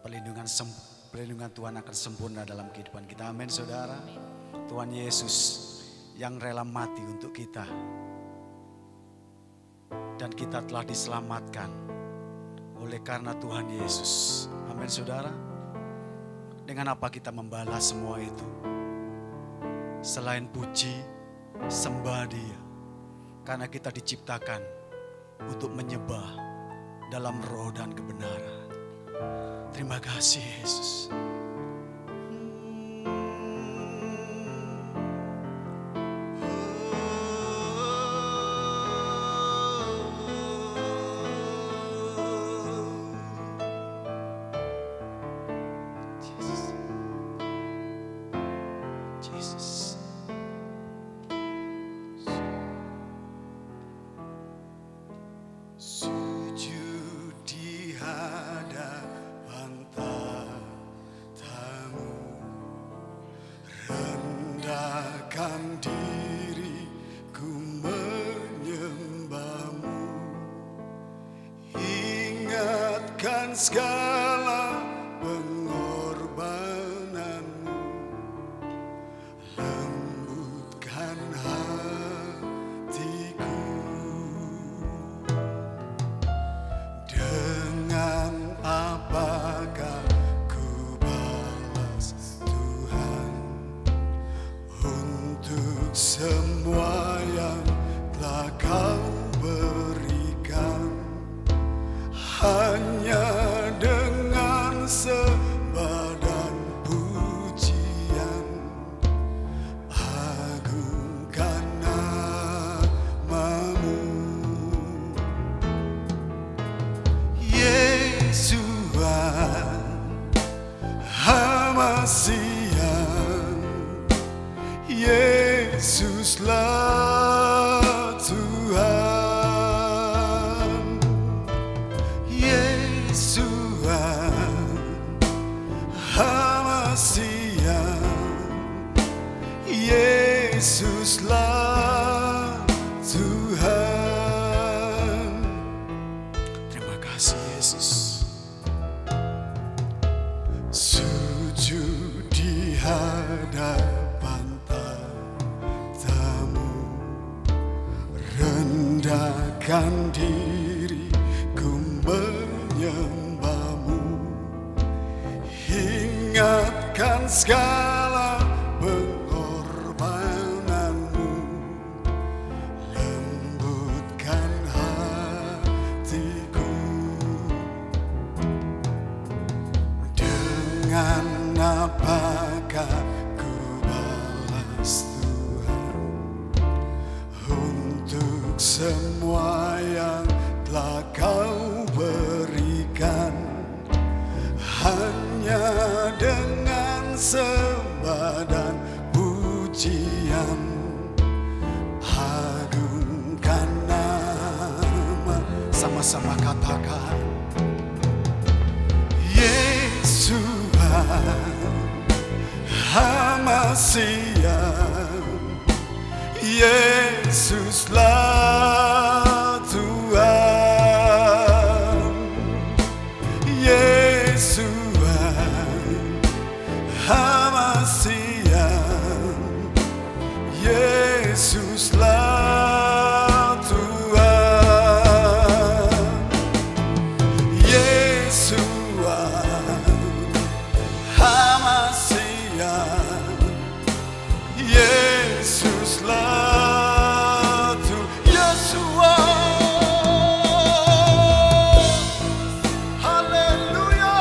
Perlindungan Tuhan akan sempurna dalam kehidupan kita. Amin saudara. Tuhan Yesus yang rela mati untuk kita. Dan kita telah diselamatkan oleh karena Tuhan Yesus. Amin saudara. Dengan apa kita membalas semua itu? Selain puji, sembah Dia. Karena kita diciptakan untuk menyembah dalam roh dan kebenaran. Terima kasih Yesus. Diriku menyembahmu, ingatkan segala pengorbananmu, lembutkan hatiku. Dengan apakah ku balas Tuhan untuk semua yang telah Kau berikan? Hanya dengan sembah dan pujian, agungkan nama-Mu. Yesuan, Hamasian, Yesuslah Tuhan. Yesuan, Hamasian, Yesuslah Tuhan. Terima kasih Yesus. Sujud di hadapan tamu, rendahkan diriku menyembahmu, ingatkan segala pengorbananmu, lembutkan hatiku. Dengan apakah ku balas Tuhan untuk semua yang telah Kau berikan? Hanya dengan sembah dan pujian, agungkan nama. Sama-sama katakan. Yesuan, Hamasian, Yesuslah Tuhan. Yesuan, Hamasian, Yesuslah Tuhan. Yesuan, Hamasian, Yesuslah Tuhan. Yesuan, haleluya.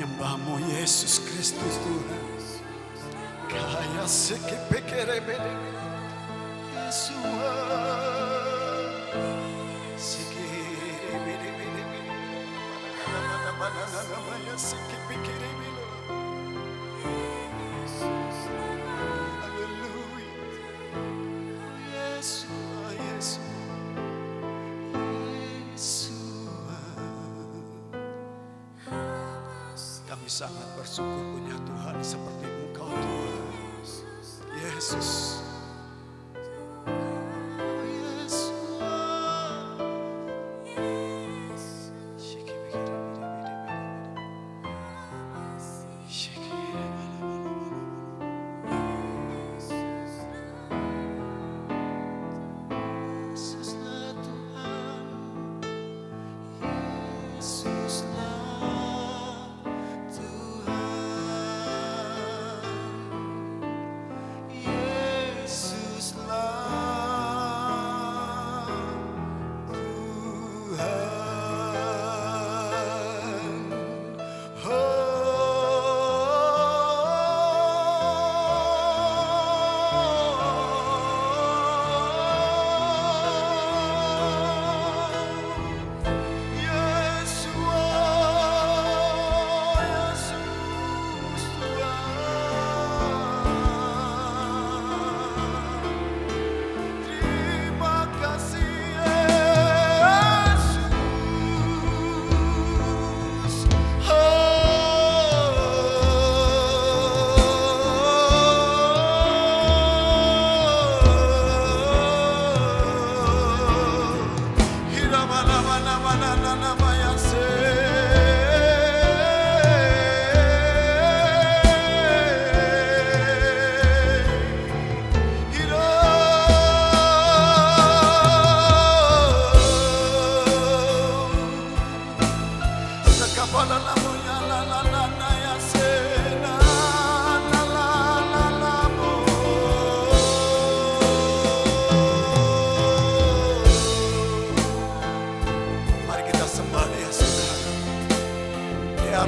menyembahmu Yesus Kristus Tuhan. Kaya sekipekere bede Yesua sekire bede bede mana sekipekere bede. Haleluya. Yesua Yesua Yesua. Kami sangat bersyukur punya Tuhan seperti Engkau Tuhan. Yesus.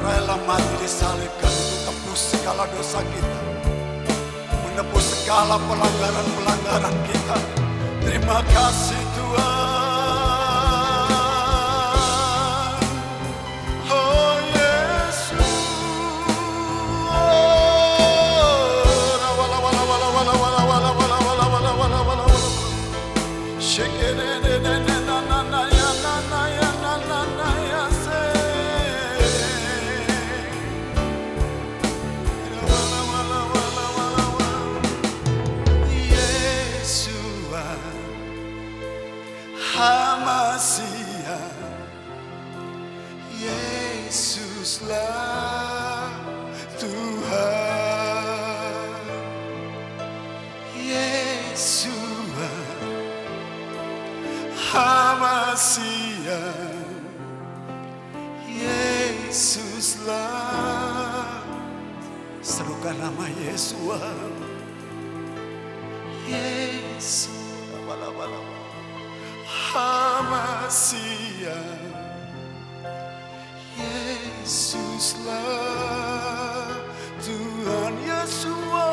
Rela mati disalibkan untuk tebus segala dosa kita, menebus segala pelanggaran-pelanggaran kita. Terima kasih Tuhan. Oh Yesus. Hamasia, Yesuslah Tuhan. Yesua, Hamasia, Yesuslah. Serukan nama Yesua. Yesus. Hamasia, Yesuslah Tuhan. Yesua,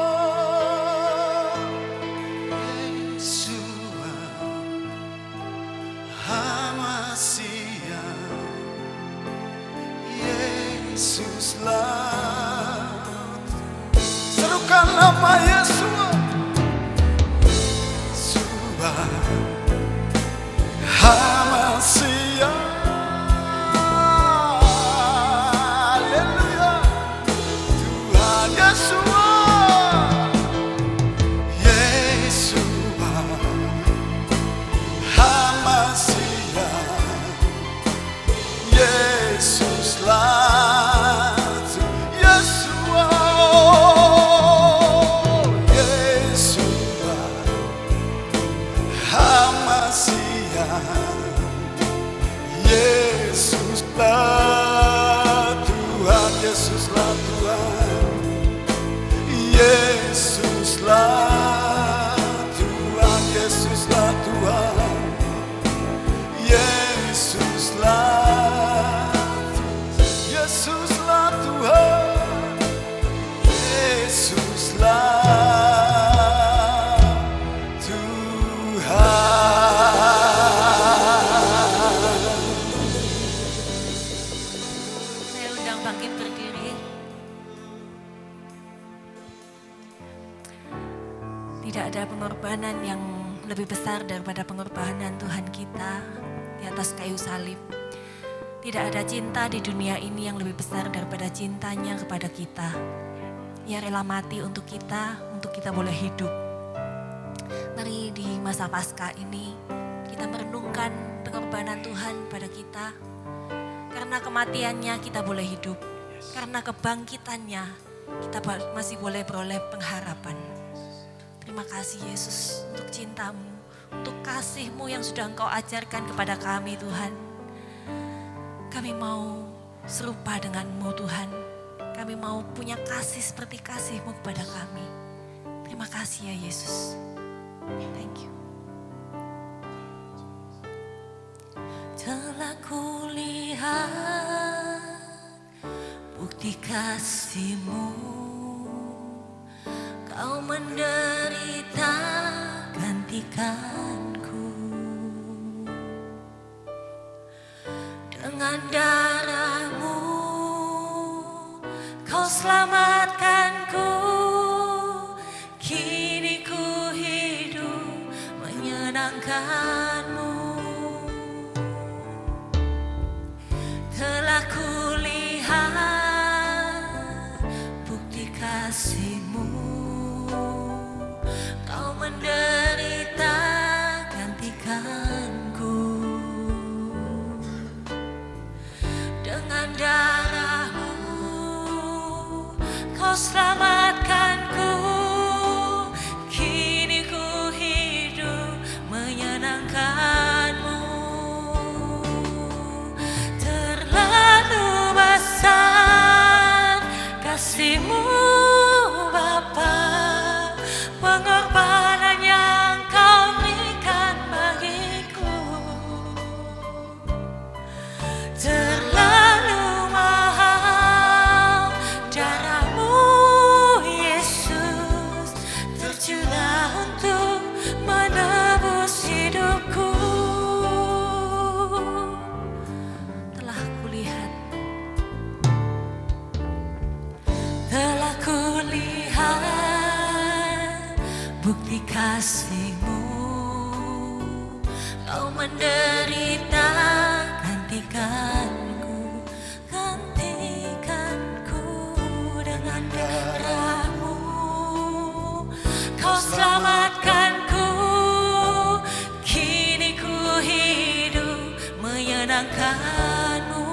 Yesua, Hamasia, Yesuslah. Serukan nama Yesua. Yesua, Hamasia, haleluya, Tuhan Yesua, Yesua, Hamasia, Yesuslah, Yesua, Yesua, Hamasia, Yesuslah Tuhan, Yesuslah Tuhan, Yesuslah Tuhan, Yesuslah Tuhan, Yesuslah, Yesuslah Tuhan. Tidak ada pengorbanan yang lebih besar daripada pengorbanan Tuhan kita di atas kayu salib. Tidak ada cinta di dunia ini yang lebih besar daripada cintanya kepada kita. Ia rela mati untuk kita boleh hidup. Mari di masa Paskah ini kita merenungkan pengorbanan Tuhan pada kita. Karena kematiannya kita boleh hidup. Karena kebangkitannya kita masih boleh beroleh pengharapan. Terima kasih Yesus untuk cintamu, untuk kasih-Mu yang sudah Engkau ajarkan kepada kami Tuhan. Kami mau serupa dengan-Mu Tuhan. Kami mau punya kasih seperti kasih-Mu kepada kami. Terima kasih ya Yesus. Thank you. Telah kulihat bukti kasih-Mu, Kau menderita gantikanku. Dengan darah-Mu Kau selamatkanku. Kini ku hidup menyenangkan-Mu. Telah kulihat bukti kasih-Mu, Kau menderita gantikanku. Dengan darah-Mu Kau selamatkanku. Kini ku hidup menyenangkan-Mu. Terlalu besar kasih-Mu Bapa, pengorbanan yang Kau berikan bagiku. Terlalu mahal darah-Mu Yesus, tercurah untuk menebus hidupku. Telah kulihat bukti kasih-Mu, Kau menderita gantikanku. Dengan darah-Mu Kau selamatkanku. Kini ku hidup menyenangkan-Mu.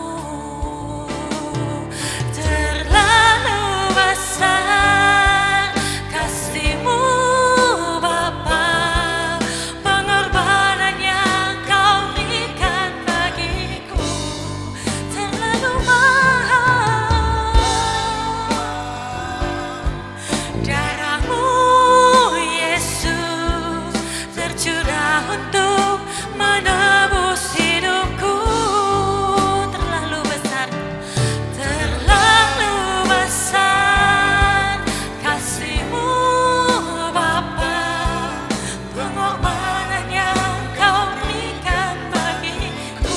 Terlalu besar kasih-Mu Bapa, pengorbanan yang Kau berikan bagiku. Terlalu mahal darah-Mu Yesus, tercurah untuk menebus hidupku. Terlalu besar kasih-Mu Bapa, pengorbanan yang Kau berikan bagiku.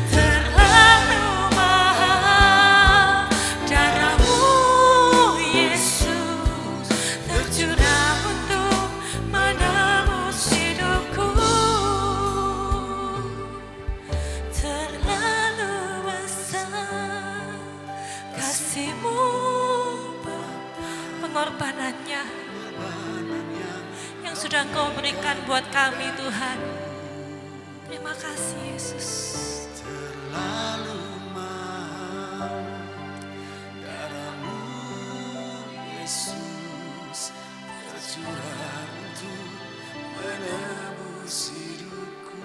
Terlalu mahal darah-Mu Yesus, tercurah untuk menebus hidupku. Terlalu besar kasih-Mu, pengorbanannya yang sudah Engkau berikan buat kami Tuhan. Terima kasih Yesus. Terlalu mahal darah-Mu Yesus, tercurah untuk menebus hidupku.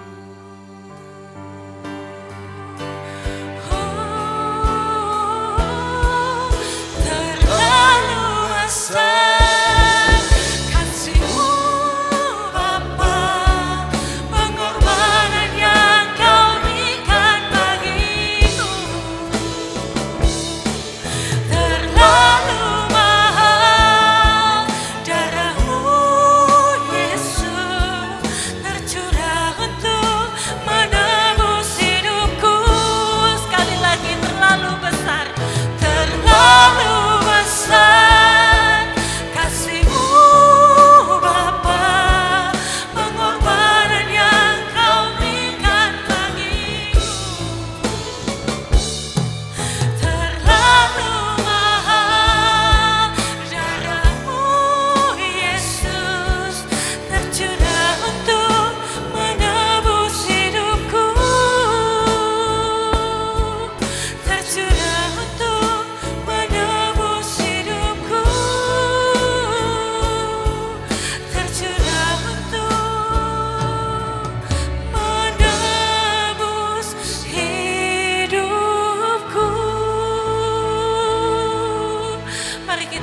Terlalu besar kasih-Mu Bapa, pengorbanan yang Kau berikan bagiku.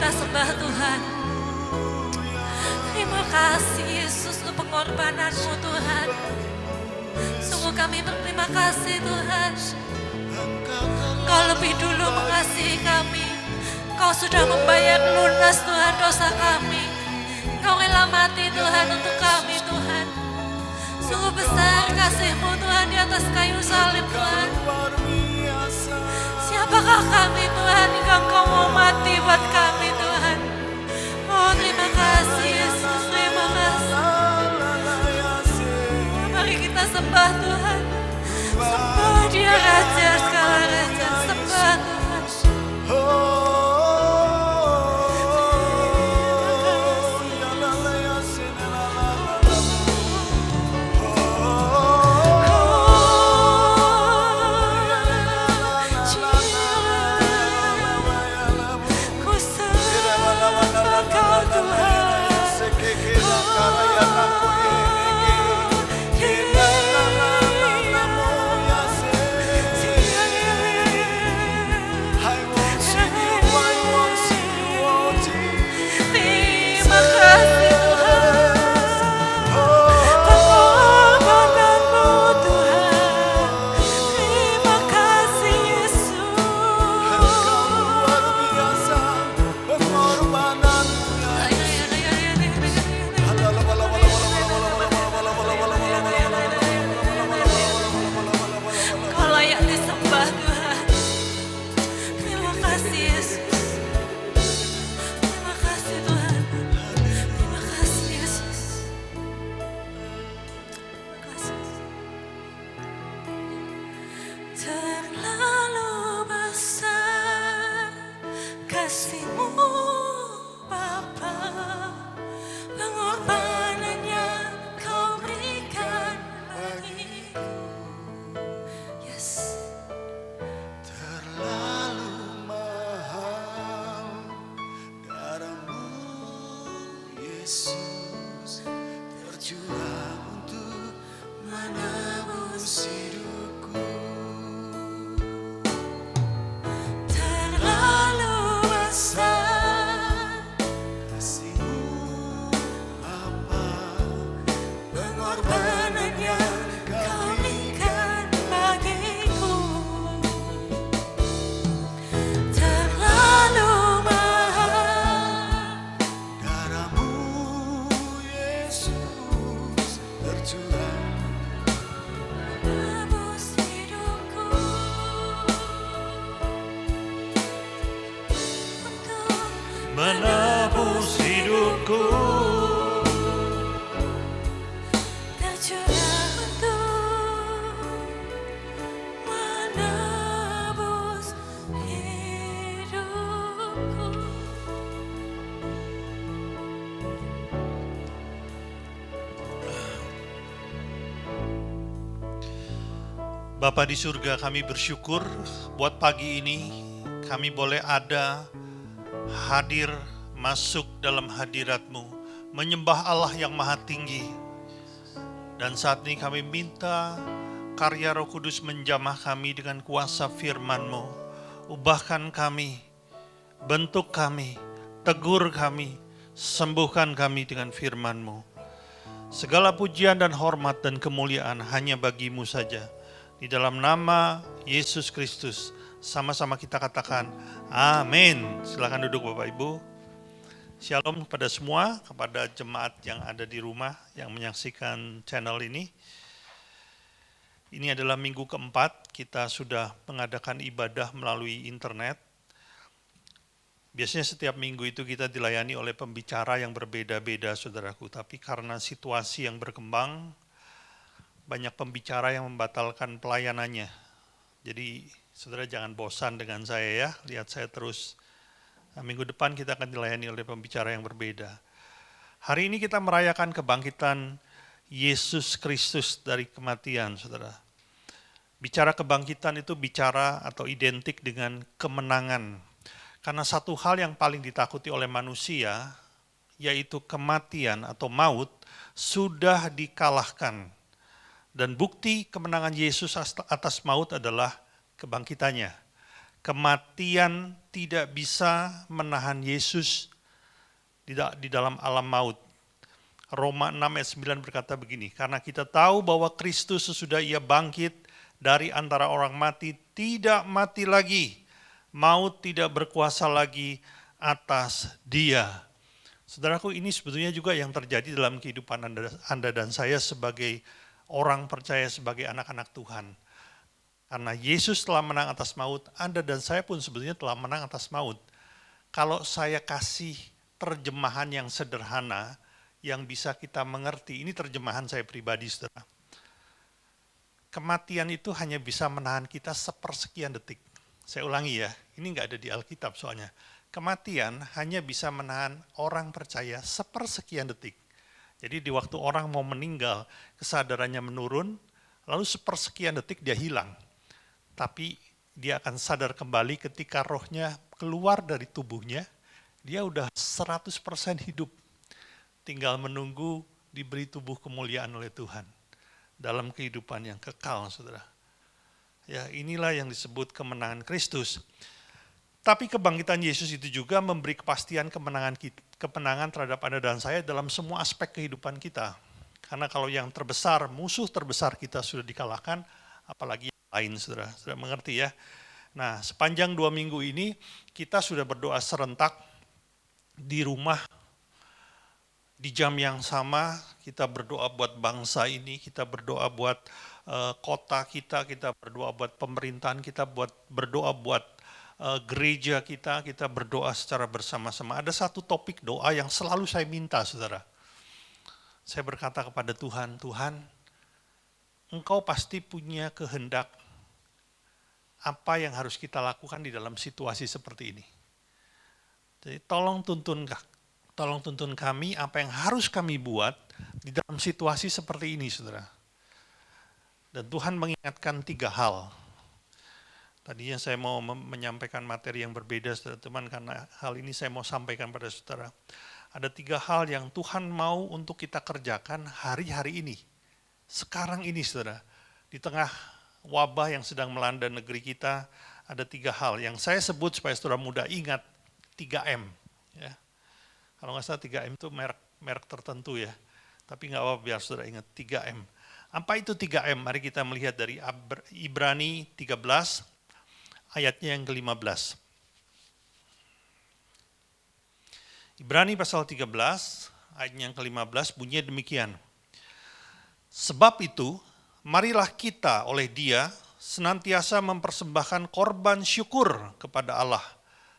kita sembah Tuhan. Terima kasih Yesus untuk pengorbanan-Mu Tuhan. Sungguh kami berterima kasih Tuhan. Kau lebih dulu mengasihi kami. Kau sudah membayar lunas Tuhan dosa kami. Kau rela mati Tuhan untuk kami Tuhan. Sungguh besar kasih-Mu Tuhan di atas kayu salib Tuhan. Siapakah kami Tuhan hingga Engkau mau mati buat kami Tuhan. Oh terima kasih Yesus, terima kasih. Mari kita sembah Tuhan. Sembah Dia Raja segala raja, sembah Tuhan. menebus hidupku, tercurah untuk menebus hidupku. Bapa di surga, kami bersyukur buat pagi ini kami boleh ada, hadir, masuk dalam hadirat-Mu, menyembah Allah yang maha tinggi. Dan saat ini kami minta karya Roh Kudus menjamah kami dengan kuasa firman-Mu. Ubahkan kami, bentuk kami, tegur kami, sembuhkan kami dengan firman-Mu. Segala pujian dan hormat dan kemuliaan hanya bagi-Mu saja. Di dalam nama Yesus Kristus, sama-sama kita katakan amin. Silakan duduk Bapak Ibu. Shalom kepada semua, kepada jemaat yang ada di rumah yang menyaksikan channel ini. Ini adalah minggu keempat kita sudah mengadakan ibadah melalui internet. Biasanya setiap minggu itu kita dilayani oleh pembicara yang berbeda-beda saudaraku. Tapi karena situasi yang berkembang, banyak pembicara yang membatalkan pelayanannya. Jadi saudara jangan bosan dengan saya ya, lihat saya terus. Minggu depan kita akan dilayani oleh pembicara yang berbeda. Hari ini kita merayakan kebangkitan Yesus Kristus dari kematian, saudara. Bicara kebangkitan itu bicara atau identik dengan kemenangan. Karena satu hal yang paling ditakuti oleh manusia, yaitu kematian atau maut, sudah dikalahkan. Dan bukti kemenangan Yesus atas maut adalah kebangkitannya. Kematian tidak bisa menahan Yesus di dalam alam maut. Roma 6 ayat 9 berkata begini, karena kita tahu bahwa Kristus sesudah ia bangkit dari antara orang mati, tidak mati lagi. Maut tidak berkuasa lagi atas dia. Saudaraku, ini sebetulnya juga yang terjadi dalam kehidupan Anda dan saya sebagai orang percaya, sebagai anak-anak Tuhan. Karena Yesus telah menang atas maut, Anda dan saya pun sebetulnya telah menang atas maut. Kalau saya kasih terjemahan yang sederhana, yang bisa kita mengerti, ini terjemahan saya pribadi, saudara. Kematian itu hanya bisa menahan kita sepersekian detik. Saya ulangi ya, ini nggak ada di Alkitab soalnya. Kematian hanya bisa menahan orang percaya sepersekian detik. Jadi di waktu orang mau meninggal, kesadarannya menurun, lalu sepersekian detik dia hilang. Tapi dia akan sadar kembali ketika rohnya keluar dari tubuhnya, dia udah 100% hidup. Tinggal menunggu diberi tubuh kemuliaan oleh Tuhan dalam kehidupan yang kekal, saudara. Ya, inilah yang disebut kemenangan Kristus. Tapi kebangkitan Yesus itu juga memberi kepastian kemenangan terhadap Anda dan saya dalam semua aspek kehidupan kita. Karena kalau yang terbesar, musuh terbesar kita sudah dikalahkan, apalagi yang lain, saudara. Sudah mengerti ya? Nah, sepanjang 2 minggu ini kita sudah berdoa serentak di rumah. Di jam yang sama kita berdoa buat bangsa ini, kita berdoa buat kota kita berdoa buat pemerintahan kita, berdoa buat gereja kita berdoa secara bersama-sama. Ada satu topik doa yang selalu saya minta, saudara. Saya berkata kepada Tuhan, Tuhan, Engkau pasti punya kehendak apa yang harus kita lakukan di dalam situasi seperti ini. Jadi tolong tuntun kami apa yang harus kami buat di dalam situasi seperti ini, saudara. Dan Tuhan mengingatkan 3 hal. Tadinya saya mau menyampaikan materi yang berbeda, saudara teman, karena hal ini saya mau sampaikan pada saudara. Ada 3 hal yang Tuhan mau untuk kita kerjakan hari-hari ini. Sekarang ini, saudara. Di tengah wabah yang sedang melanda negeri kita, ada 3 hal yang saya sebut supaya saudara muda ingat, 3M. Ya. Kalau nggak salah 3M itu merek tertentu ya. Tapi nggak apa-apa biar saudara ingat 3M. Apa itu 3M? Mari kita melihat dari Ibrani 13 ayatnya yang ke-15. Ibrani pasal 13 ayatnya yang ke-15 bunyinya demikian. Sebab itu, marilah kita oleh Dia senantiasa mempersembahkan korban syukur kepada Allah,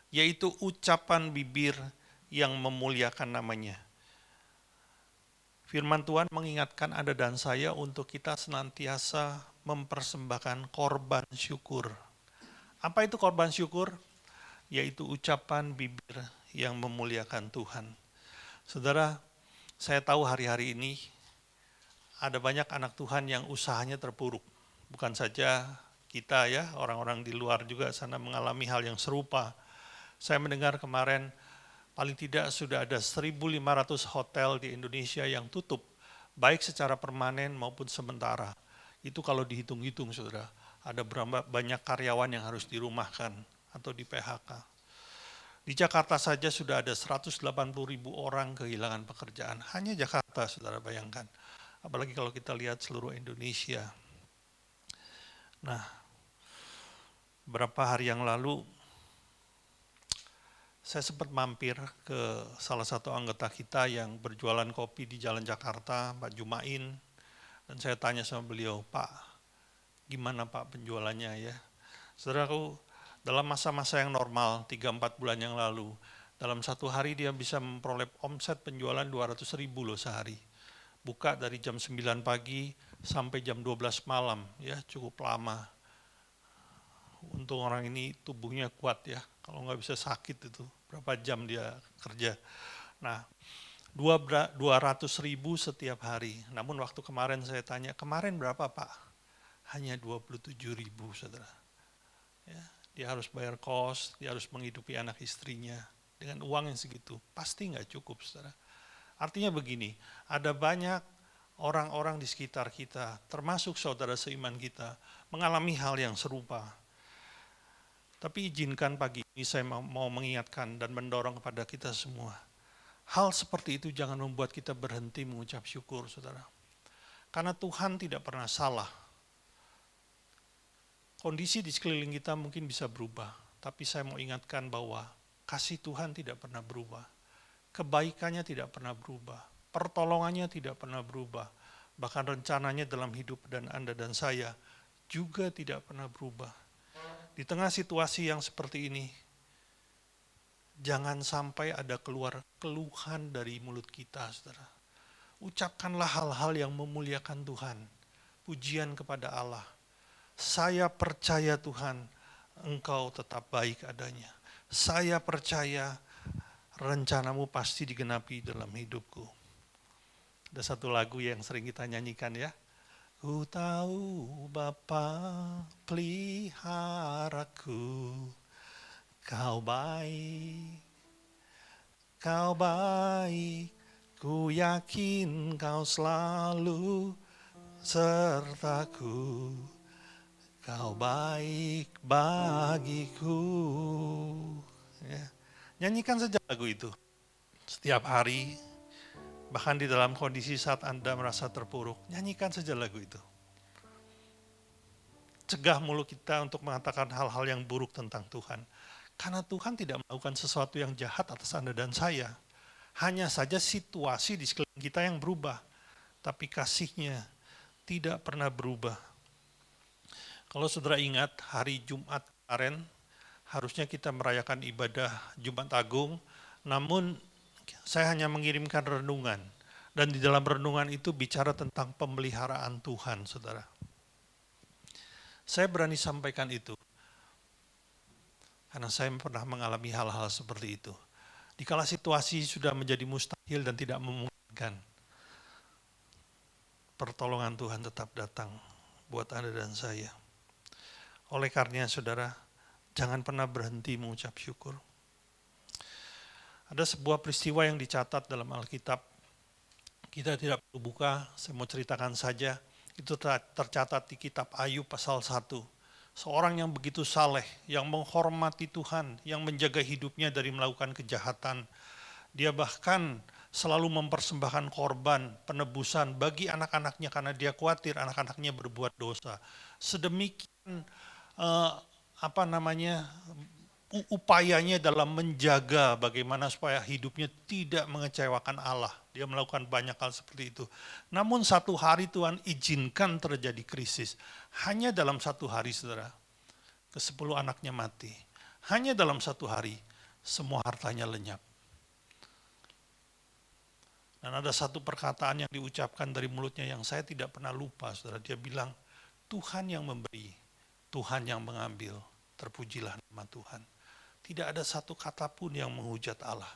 yaitu ucapan bibir yang memuliakan namanya. Firman Tuhan mengingatkan Anda dan saya untuk kita senantiasa mempersembahkan korban syukur. Apa itu korban syukur? Yaitu ucapan bibir yang memuliakan Tuhan. Saudara, saya tahu hari-hari ini ada banyak anak Tuhan yang usahanya terpuruk. Bukan saja kita ya, orang-orang di luar juga sana mengalami hal yang serupa. Saya mendengar kemarin paling tidak sudah ada 1.500 hotel di Indonesia yang tutup, baik secara permanen maupun sementara. Itu kalau dihitung-hitung, saudara, ada berapa banyak karyawan yang harus dirumahkan atau di PHK. Di Jakarta saja sudah ada 180.000 orang kehilangan pekerjaan. Hanya Jakarta, saudara bayangkan. Apalagi kalau kita lihat seluruh Indonesia. Nah, beberapa hari yang lalu, saya sempat mampir ke salah satu anggota kita yang berjualan kopi di Jalan Jakarta, Pak Jumain. Dan saya tanya sama beliau, Pak, gimana Pak penjualannya ya? Saudaraku, dalam masa-masa yang normal, 3-4 bulan yang lalu, dalam satu hari dia bisa memperoleh omset penjualan 200.000 loh sehari. Buka dari jam 9 pagi sampai jam 12 malam, ya cukup lama. Untung orang ini tubuhnya kuat ya, kalau nggak bisa sakit itu, berapa jam dia kerja. Nah, 200.000 setiap hari. Namun waktu kemarin saya tanya, kemarin berapa Pak? Hanya 27.000, saudara. Ya, dia harus bayar kos, dia harus menghidupi anak istrinya. Dengan uang yang segitu, pasti nggak cukup, saudara. Artinya begini, ada banyak orang-orang di sekitar kita, termasuk saudara seiman kita, mengalami hal yang serupa. Tapi izinkan pagi ini saya mau mengingatkan dan mendorong kepada kita semua. Hal seperti itu jangan membuat kita berhenti mengucap syukur, saudara. Karena Tuhan tidak pernah salah. Kondisi di sekeliling kita mungkin bisa berubah, tapi saya mau ingatkan bahwa kasih Tuhan tidak pernah berubah. Kebaikannya tidak pernah berubah. Pertolongannya tidak pernah berubah. Bahkan rencananya dalam hidup dan Anda dan saya juga tidak pernah berubah. Di tengah situasi yang seperti ini, jangan sampai ada keluar keluhan dari mulut kita, saudara. Ucapkanlah hal-hal yang memuliakan Tuhan. Pujian kepada Allah. Saya percaya Tuhan, Engkau tetap baik adanya. Saya percaya rencanamu pasti digenapi dalam hidupku. Ada satu lagu yang sering kita nyanyikan ya. Ku tahu Bapa peliharaku, Kau baik, Kau baik, ku yakin Kau selalu sertaku, Kau baik bagiku. Ya. Nyanyikan saja lagu itu setiap hari. Bahkan di dalam kondisi saat Anda merasa terpuruk, nyanyikan saja lagu itu. Cegah mulut kita untuk mengatakan hal-hal yang buruk tentang Tuhan. Karena Tuhan tidak melakukan sesuatu yang jahat atas Anda dan saya. Hanya saja situasi di sekeliling kita yang berubah. Tapi kasih-Nya tidak pernah berubah. Kalau saudara ingat hari Jumat kemarin, harusnya kita merayakan ibadah Jumat Agung, namun saya hanya mengirimkan renungan, dan di dalam renungan itu bicara tentang pemeliharaan Tuhan, saudara. Saya berani sampaikan itu, karena saya pernah mengalami hal-hal seperti itu. Dikala situasi sudah menjadi mustahil dan tidak memungkinkan, pertolongan Tuhan tetap datang buat Anda dan saya. Oleh karenanya, saudara, jangan pernah berhenti mengucap syukur. Ada sebuah peristiwa yang dicatat dalam Alkitab. Kita tidak perlu buka, saya mau ceritakan saja. Itu tercatat di kitab Ayub pasal 1. Seorang yang begitu saleh, yang menghormati Tuhan, yang menjaga hidupnya dari melakukan kejahatan. Dia bahkan selalu mempersembahkan korban, penebusan bagi anak-anaknya karena dia khawatir anak-anaknya berbuat dosa. Sedemikian upayanya dalam menjaga bagaimana supaya hidupnya tidak mengecewakan Allah. Dia melakukan banyak hal seperti itu. Namun satu hari Tuhan izinkan terjadi krisis. Hanya dalam satu hari, saudara, ke-10 anaknya mati. Hanya dalam satu hari, semua hartanya lenyap. Dan ada satu perkataan yang diucapkan dari mulutnya yang saya tidak pernah lupa, saudara. Dia bilang, Tuhan yang memberi, Tuhan yang mengambil, terpujilah nama Tuhan. Tidak ada satu kata pun yang menghujat Allah.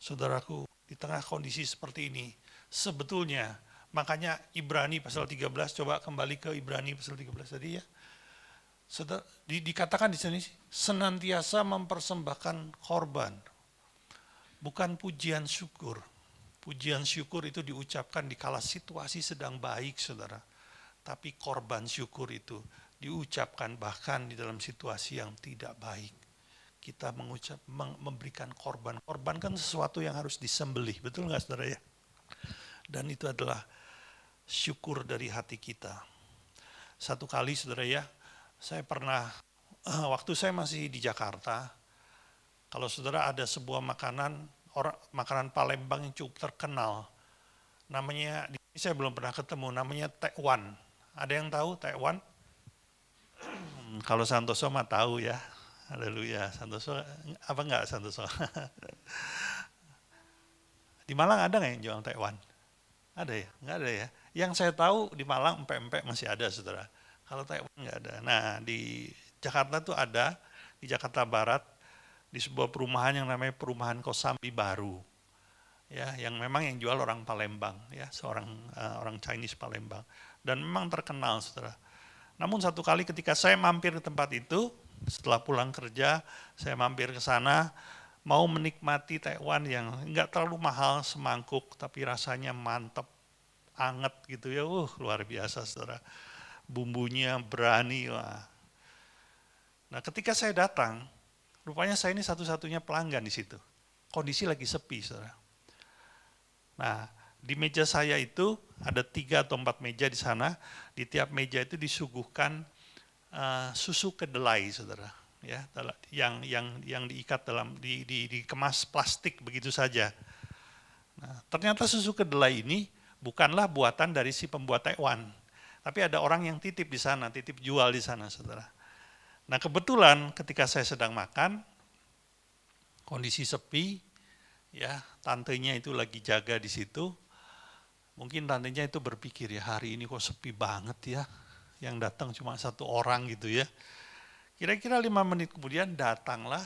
Saudaraku, di tengah kondisi seperti ini, sebetulnya, makanya Ibrani pasal 13, coba kembali ke Ibrani pasal 13 tadi ya. Dikatakan di sini, senantiasa mempersembahkan korban, bukan pujian syukur. Pujian syukur itu diucapkan di kala situasi sedang baik, saudara. Tapi korban syukur itu diucapkan bahkan di dalam situasi yang tidak baik. Kita memberikan korban. Korban kan sesuatu yang harus disembelih, betul nggak saudara ya? Dan itu adalah syukur dari hati kita. Satu kali saudara ya, saya pernah, waktu saya masih di Jakarta, kalau saudara ada sebuah makanan Palembang yang cukup terkenal, namanya, di sini saya belum pernah ketemu, namanya tekwan. Ada yang tahu tekwan? Kalau Santoso mah tahu ya. Haleluya, Santoso, apa enggak Santoso? Di Malang ada nggak yang jual tekwan? Ada ya? Enggak ada ya? Yang saya tahu di Malang empek-empek masih ada, saudara. Kalau tekwan enggak ada. Nah, di Jakarta tuh ada, di Jakarta Barat, di sebuah perumahan yang namanya Perumahan Kosambi Baru. Ya, yang memang yang jual orang Palembang, ya, seorang orang Chinese Palembang. Dan memang terkenal, saudara. Namun satu kali ketika saya mampir ke tempat itu, setelah pulang kerja, saya mampir ke sana, mau menikmati tekwan yang enggak terlalu mahal, semangkuk, tapi rasanya mantep, anget gitu ya, luar biasa saudara. Bumbunya berani, wah. Nah, ketika saya datang, rupanya saya ini satu-satunya pelanggan di situ. Kondisi lagi sepi, saudara. Nah, di meja saya itu ada 3 atau 4 meja di sana. Di tiap meja itu disuguhkan susu kedelai, saudara. Ya, yang diikat dalam dikemas plastik begitu saja. Nah, ternyata susu kedelai ini bukanlah buatan dari si pembuat Taiwan, tapi ada orang yang titip di sana, titip jual di sana, saudara. Nah, kebetulan ketika saya sedang makan, kondisi sepi, ya, tantenya itu lagi jaga di situ. Mungkin tantenya itu berpikir, ya hari ini kok sepi banget ya, yang datang cuma 1 orang gitu ya. Kira-kira 5 menit kemudian datanglah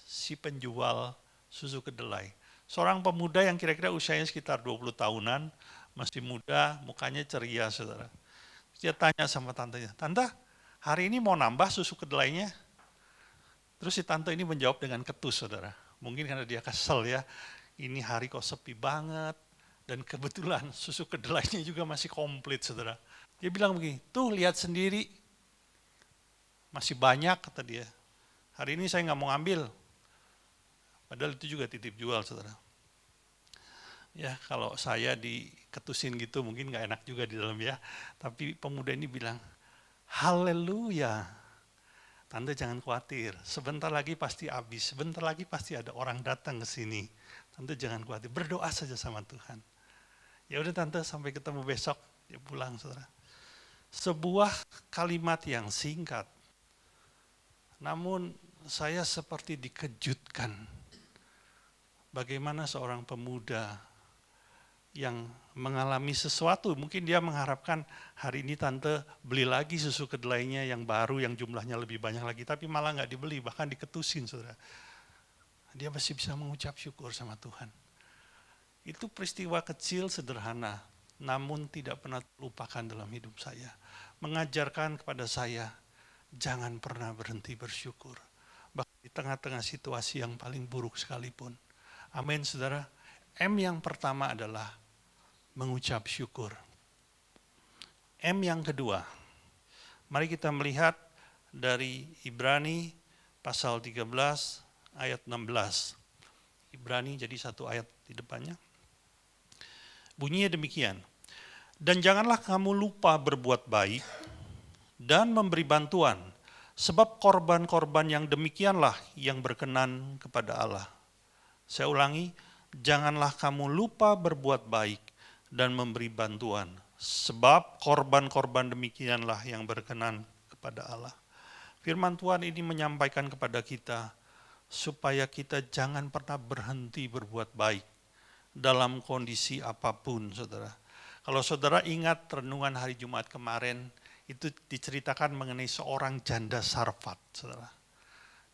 si penjual susu kedelai. Seorang pemuda yang kira-kira usianya sekitar 20 tahunan, masih muda, mukanya ceria, saudara. Dia tanya sama tantenya, "Tante, hari ini mau nambah susu kedelainya?" Terus si tante ini menjawab dengan ketus, saudara. Mungkin karena dia kesel ya, ini hari kok sepi banget, dan kebetulan susu kedelainya juga masih komplit, saudara. Dia bilang begini, "Tuh lihat sendiri, masih banyak," kata dia. "Hari ini saya nggak mau ngambil." Padahal itu juga titip jual, saudara. Ya, kalau saya diketusin gitu mungkin nggak enak juga di dalam ya. Tapi pemuda ini bilang, "Haleluya. Tante jangan khawatir, sebentar lagi pasti habis, sebentar lagi pasti ada orang datang ke sini. Tante jangan khawatir, berdoa saja sama Tuhan." Ya udah tante, sampai ketemu besok. Dia pulang, saudara. Sebuah kalimat yang singkat, namun saya seperti dikejutkan. Bagaimana seorang pemuda yang mengalami sesuatu, mungkin dia mengharapkan hari ini tante beli lagi susu kedelainya yang baru, yang jumlahnya lebih banyak lagi, tapi malah nggak dibeli, bahkan diketusin, saudara. Dia masih bisa mengucap syukur sama Tuhan. Itu peristiwa kecil sederhana, namun tidak pernah terlupakan dalam hidup saya. Mengajarkan kepada saya, jangan pernah berhenti bersyukur, bahkan di tengah-tengah situasi yang paling buruk sekalipun. Amin, saudara. M yang pertama adalah mengucap syukur. M yang kedua, mari kita melihat dari Ibrani pasal 13 ayat 16. Ibrani jadi 1 ayat di depannya. Bunyinya demikian, "Dan janganlah kamu lupa berbuat baik dan memberi bantuan, sebab korban-korban yang demikianlah yang berkenan kepada Allah." Saya ulangi, janganlah kamu lupa berbuat baik dan memberi bantuan, sebab korban-korban demikianlah yang berkenan kepada Allah. Firman Tuhan ini menyampaikan kepada kita, supaya kita jangan pernah berhenti berbuat baik dalam kondisi apapun, saudara. Kalau saudara ingat renungan hari Jumat kemarin, itu diceritakan mengenai seorang janda Sarfat, saudara.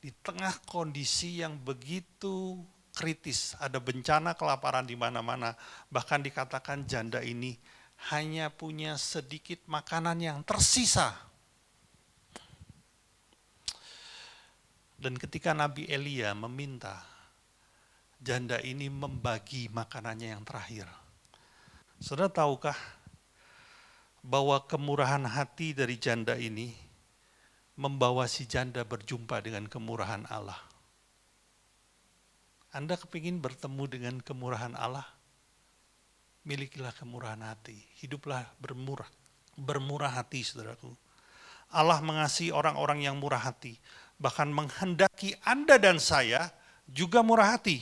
Di tengah kondisi yang begitu kritis, ada bencana kelaparan di mana-mana, bahkan dikatakan janda ini hanya punya sedikit makanan yang tersisa. Dan ketika Nabi Elia meminta, janda ini membagi makanannya yang terakhir. Saudara tahukah bahwa kemurahan hati dari janda ini membawa si janda berjumpa dengan kemurahan Allah? Anda kepingin bertemu dengan kemurahan Allah? Milikilah kemurahan hati, hiduplah bermurah hati, saudaraku. Allah mengasihi orang-orang yang murah hati, bahkan menghendaki Anda dan saya juga murah hati.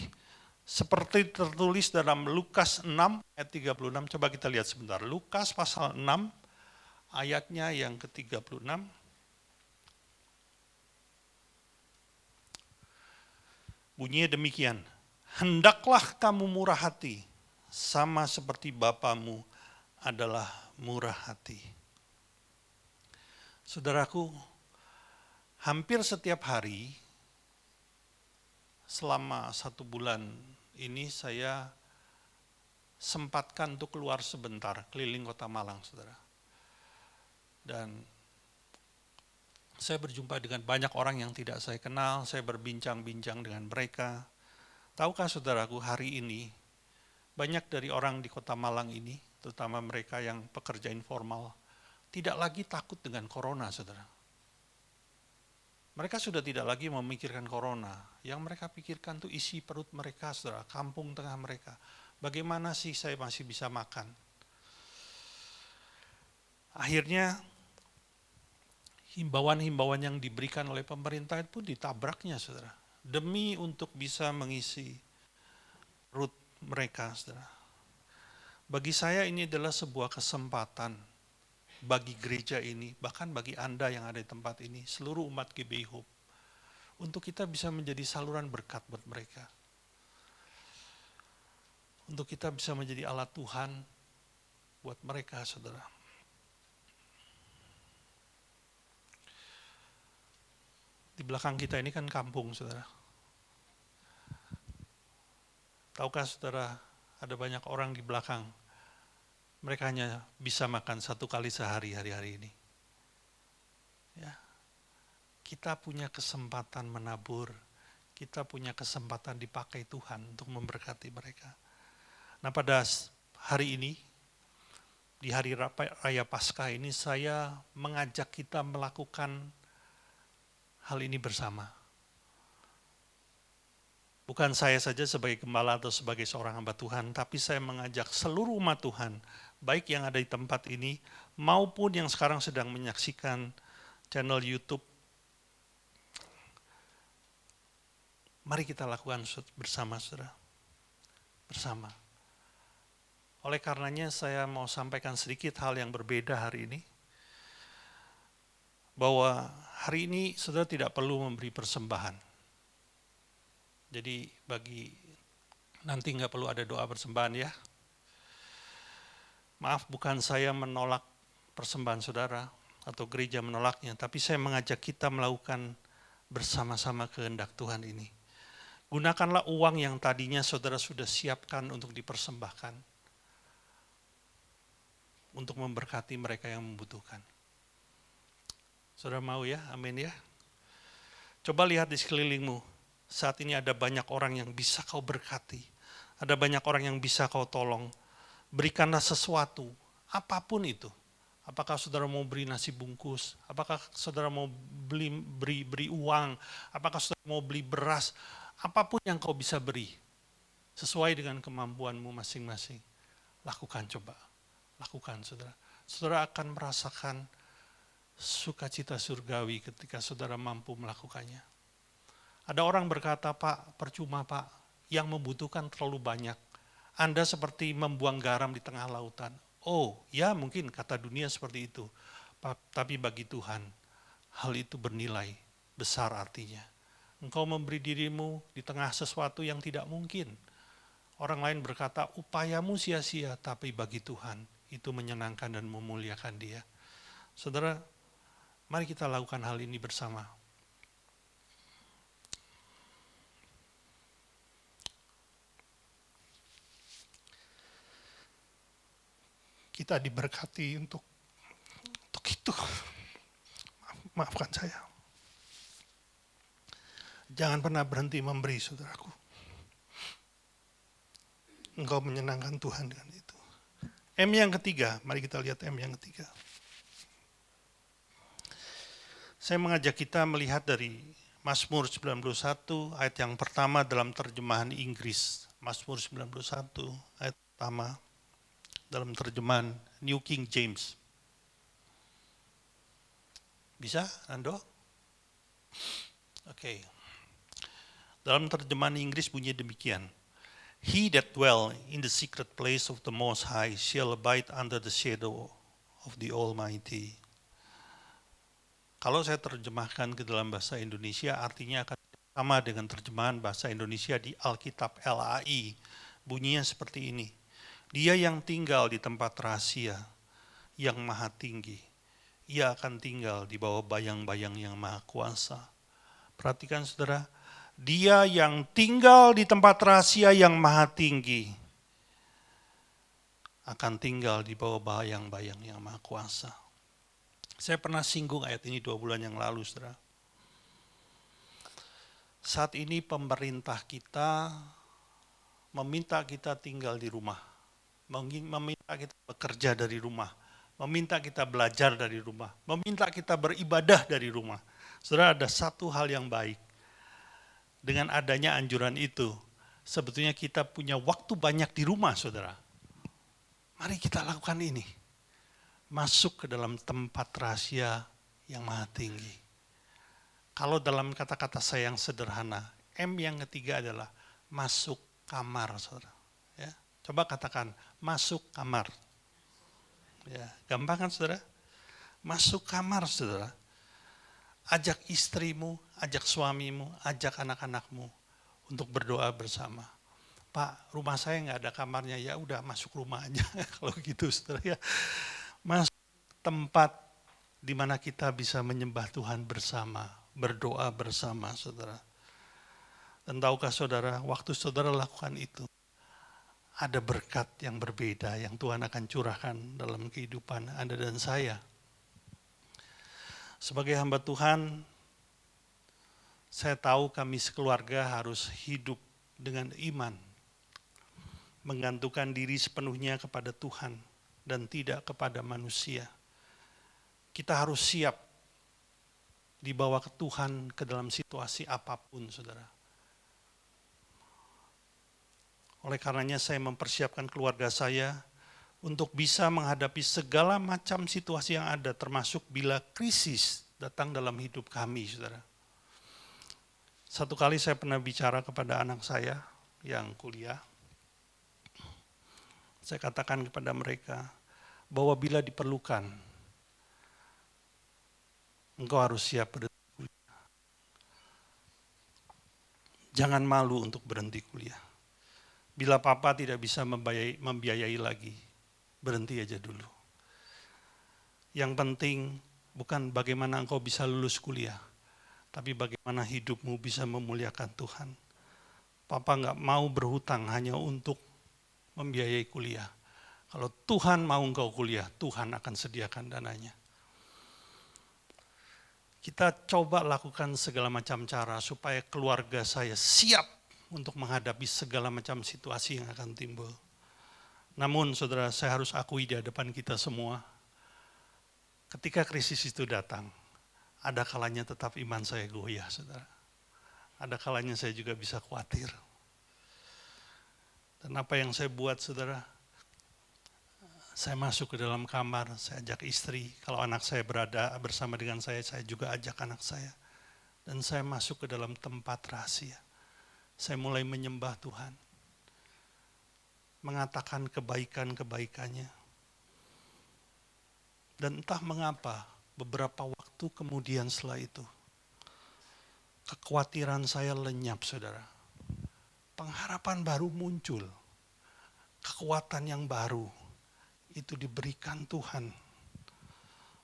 Seperti tertulis dalam Lukas 6 ayat 36, coba kita lihat sebentar. Lukas pasal 6 ayatnya yang ke-36. Bunyinya demikian, "Hendaklah kamu murah hati, sama seperti Bapamu adalah murah hati." Saudaraku, hampir setiap hari selama 1 bulan ini saya sempatkan untuk keluar sebentar keliling Kota Malang, saudara. Dan saya berjumpa dengan banyak orang yang tidak saya kenal, saya berbincang-bincang dengan mereka. Tahukah saudaraku, hari ini banyak dari orang di Kota Malang ini, terutama mereka yang pekerja informal, tidak lagi takut dengan corona, saudara. Mereka sudah tidak lagi memikirkan corona. Yang mereka pikirkan tuh isi perut mereka, saudara, kampung tengah mereka. Bagaimana sih saya masih bisa makan? Akhirnya himbauan-himbauan yang diberikan oleh pemerintah pun ditabraknya, saudara. Demi untuk bisa mengisi perut mereka, saudara. Bagi saya ini adalah sebuah kesempatan bagi gereja ini, bahkan bagi Anda yang ada di tempat ini, seluruh umat GBI Hope, untuk kita bisa menjadi saluran berkat buat mereka. Untuk kita bisa menjadi alat Tuhan buat mereka, saudara. Di belakang kita ini kan kampung, saudara. Tahukah saudara, ada banyak orang di belakang, mereka hanya bisa makan 1 kali sehari hari-hari ini. Ya. Kita punya kesempatan menabur, kita punya kesempatan dipakai Tuhan untuk memberkati mereka. Nah, pada hari ini, di hari Raya Paskah ini, saya mengajak kita melakukan hal ini bersama. Bukan saya saja sebagai gembala atau sebagai seorang hamba Tuhan, tapi saya mengajak seluruh umat Tuhan, baik yang ada di tempat ini, maupun yang sekarang sedang menyaksikan channel YouTube. Mari kita lakukan bersama, saudara. Bersama. Oleh karenanya saya mau sampaikan sedikit hal yang berbeda hari ini. Bahwa hari ini saudara tidak perlu memberi persembahan. Jadi bagi nanti nggak perlu ada doa persembahan ya. Maaf, bukan saya menolak persembahan saudara atau gereja menolaknya, tapi saya mengajak kita melakukan bersama-sama kehendak Tuhan ini. Gunakanlah uang yang tadinya saudara sudah siapkan untuk dipersembahkan, untuk memberkati mereka yang membutuhkan. Saudara mau ya? Amin ya. Coba lihat di sekelilingmu. Saat ini ada banyak orang yang bisa kau berkati. Ada banyak orang yang bisa kau tolong. Berikanlah sesuatu, apapun itu. Apakah saudara mau beri nasi bungkus? Apakah saudara mau beri uang? Apakah saudara mau beli beras? Apapun yang kau bisa beri, sesuai dengan kemampuanmu masing-masing. Lakukan coba. Lakukan saudara. Saudara akan merasakan sukacita surgawi ketika saudara mampu melakukannya. Ada orang berkata, Pak, percuma Pak, yang membutuhkan terlalu banyak. Anda seperti membuang garam di tengah lautan. Oh, ya mungkin kata dunia seperti itu. Tapi bagi Tuhan, hal itu bernilai besar artinya. Engkau memberi dirimu di tengah sesuatu yang tidak mungkin. Orang lain berkata, upayamu sia-sia, tapi bagi Tuhan, itu menyenangkan dan memuliakan Dia. Saudara, mari kita lakukan hal ini bersama. Kita diberkati untuk itu. Maafkan saya. Jangan pernah berhenti memberi, saudaraku. Engkau menyenangkan Tuhan dengan itu. M yang ketiga, mari kita lihat M yang ketiga. Saya mengajak kita melihat dari Mazmur 91 ayat yang pertama dalam terjemahan Inggris. Mazmur 91 ayat pertama dalam terjemahan New King James. Bisa, Ando? Oke. Dalam terjemahan Inggris bunyi demikian. He that dwell in the secret place of the Most High shall abide under the shadow of the Almighty. Kalau saya terjemahkan ke dalam bahasa Indonesia, artinya akan sama dengan terjemahan bahasa Indonesia di Alkitab LAI. Bunyinya seperti ini. Dia yang tinggal di tempat rahasia yang maha tinggi, ia akan tinggal di bawah bayang-bayang yang maha kuasa. Perhatikan saudara, dia yang tinggal di tempat rahasia yang maha tinggi, akan tinggal di bawah bayang-bayang yang maha kuasa. Saya pernah singgung ayat ini 2 bulan yang lalu, saudara. Saat ini pemerintah kita meminta kita tinggal di rumah, meminta kita bekerja dari rumah, meminta kita belajar dari rumah, meminta kita beribadah dari rumah. Saudara, ada satu hal yang baik. Dengan adanya anjuran itu, sebetulnya kita punya waktu banyak di rumah, saudara. Mari kita lakukan ini. Masuk ke dalam tempat rahasia yang maha tinggi. Kalau dalam kata-kata saya yang sederhana, M yang ketiga adalah masuk kamar, saudara. Ya, coba katakan, masuk kamar. Ya, gampang kan, saudara? Masuk kamar, saudara. Ajak istrimu, ajak suamimu, ajak anak-anakmu untuk berdoa bersama. Pak, rumah saya nggak ada kamarnya, ya udah masuk rumah aja. Kalau gitu, saudara ya. Masuk tempat di mana kita bisa menyembah Tuhan bersama, berdoa bersama, saudara. Dan tahukah saudara, waktu saudara lakukan itu, ada berkat yang berbeda yang Tuhan akan curahkan dalam kehidupan Anda dan saya. Sebagai hamba Tuhan, saya tahu kami sekeluarga harus hidup dengan iman, menggantungkan diri sepenuhnya kepada Tuhan dan tidak kepada manusia. Kita harus siap dibawa ke Tuhan ke dalam situasi apapun, saudara. Oleh karenanya saya mempersiapkan keluarga saya untuk bisa menghadapi segala macam situasi yang ada, termasuk bila krisis datang dalam hidup kami, saudara. Satu kali saya pernah bicara kepada anak saya yang kuliah. Saya katakan kepada mereka bahwa bila diperlukan, engkau harus siap berhenti kuliah. Jangan malu untuk berhenti kuliah. Bila papa tidak bisa membiayai lagi, berhenti aja dulu. Yang penting bukan bagaimana engkau bisa lulus kuliah, tapi bagaimana hidupmu bisa memuliakan Tuhan. Papa nggak mau berhutang hanya untuk membiayai kuliah. Kalau Tuhan mau engkau kuliah, Tuhan akan sediakan dananya. Kita coba lakukan segala macam cara supaya keluarga saya siap untuk menghadapi segala macam situasi yang akan timbul. Namun saudara, saya harus akui di hadapan kita semua, ketika krisis itu datang, ada kalanya tetap iman saya goyah, saudara. Ada kalanya saya juga bisa khawatir. Dan apa yang saya buat, saudara, saya masuk ke dalam kamar, saya ajak istri, kalau anak saya berada bersama dengan saya juga ajak anak saya. Dan saya masuk ke dalam tempat rahasia. Saya mulai menyembah Tuhan. Mengatakan kebaikan-kebaikannya. Dan entah mengapa, beberapa waktu kemudian setelah itu, kekhawatiran saya lenyap, saudara. Pengharapan baru muncul. Kekuatan yang baru itu diberikan Tuhan.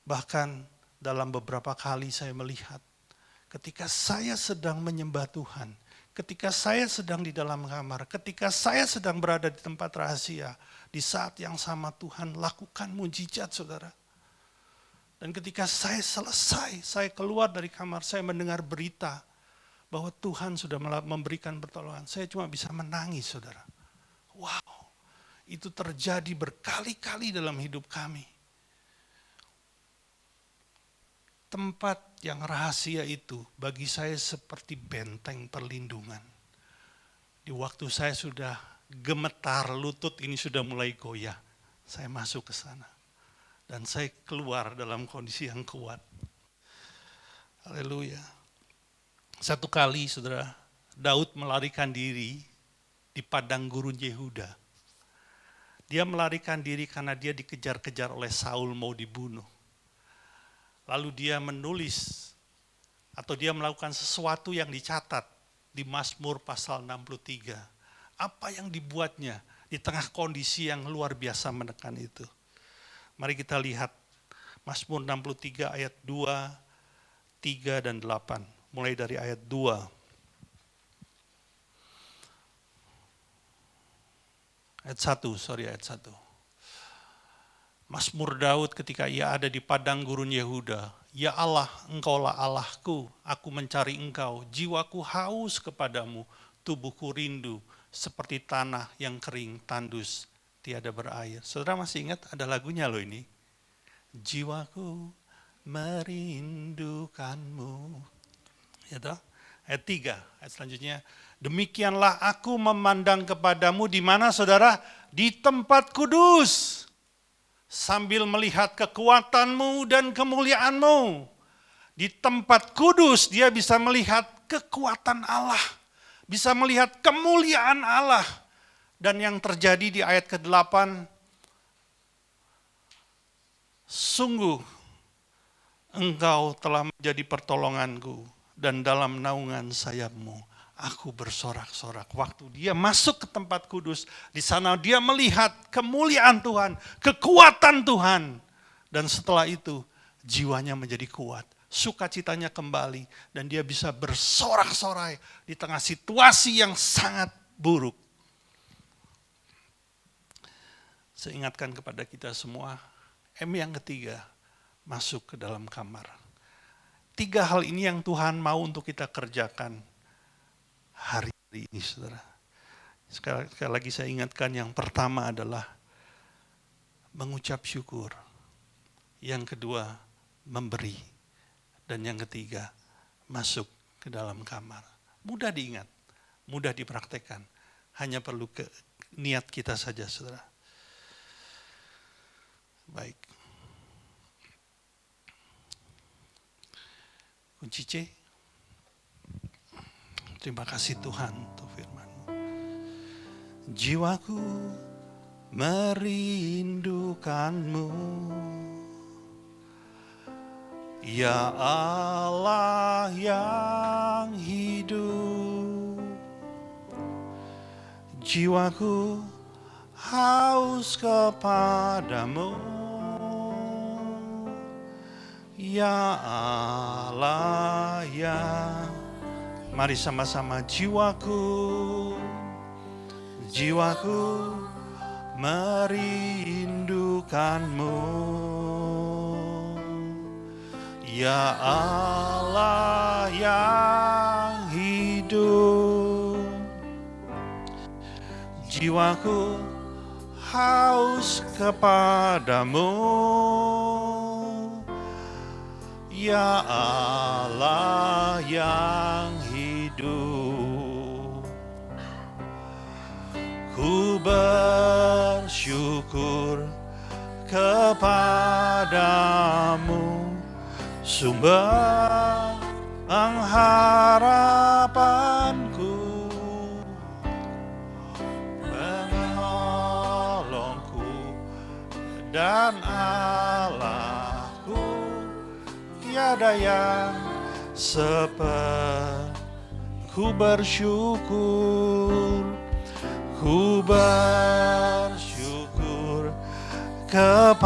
Bahkan dalam beberapa kali saya melihat, ketika saya sedang menyembah Tuhan, ketika saya sedang di dalam kamar, ketika saya sedang berada di tempat rahasia, di saat yang sama Tuhan lakukan mujizat, saudara. Dan ketika saya selesai, saya keluar dari kamar, saya mendengar berita bahwa Tuhan sudah memberikan pertolongan. Saya cuma bisa menangis, saudara. Wow, itu terjadi berkali-kali dalam hidup kami. Tempat yang rahasia itu bagi saya seperti benteng perlindungan. Di waktu saya sudah gemetar, lutut ini sudah mulai goyah, saya masuk ke sana. Dan saya keluar dalam kondisi yang kuat. Haleluya. Satu kali, saudara, Daud melarikan diri di padang gurun Yehuda. Dia melarikan diri karena dia dikejar-kejar oleh Saul mau dibunuh. Lalu dia menulis atau dia melakukan sesuatu yang dicatat di Mazmur pasal 63. Apa yang dibuatnya di tengah kondisi yang luar biasa menekan itu. Mari kita lihat Mazmur 63 ayat 2, 3 dan 8. Mulai dari ayat 2. Ayat 1. Mazmur Daud ketika ia ada di padang gurun Yehuda. Ya Allah, engkaulah Allahku, aku mencari engkau, jiwaku haus kepadamu, tubuhku rindu, seperti tanah yang kering, tandus, tiada berair. Saudara masih ingat ada lagunya loh ini? Jiwaku merindukanmu. Ya toh? Ayat 3, ayat selanjutnya. Demikianlah aku memandang kepadamu di mana saudara? Di tempat kudus. Sambil melihat kekuatanmu dan kemuliaanmu. Di tempat kudus dia bisa melihat kekuatan Allah. Bisa melihat kemuliaan Allah. Dan yang terjadi di ayat ke-8, sungguh engkau telah menjadi pertolonganku dan dalam naungan sayapmu aku bersorak-sorak. Waktu dia masuk ke tempat kudus, di sana dia melihat kemuliaan Tuhan, kekuatan Tuhan. Dan setelah itu jiwanya menjadi kuat, sukacitanya kembali, dan dia bisa bersorak-sorai di tengah situasi yang sangat buruk. Saya ingatkan kepada kita semua, M yang ketiga, masuk ke dalam kamar. 3 hal ini yang Tuhan mau untuk kita kerjakan hari ini, saudara. Sekali lagi saya ingatkan, yang pertama adalah mengucap syukur. Yang kedua, memberi. Dan yang ketiga, masuk ke dalam kamar. Mudah diingat, mudah dipraktekkan. Hanya perlu niat kita saja, saudara. Baik. Kunci C. Terima kasih Tuhan untuk firman-Mu. Jiwaku merindukan-Mu, ya Allah yang hidup. Jiwaku haus kepadamu, ya Allah yang. Mari sama-sama, jiwaku merindukan-Mu, ya Allah yang hidup. Jiwaku haus kepadamu, ya Allah yang hidup. Ku bersyukur kepadamu, sumber pengharapanku, penolongku dan Allahku. Tiada yang seperti. Ku bersyukur kepadamu,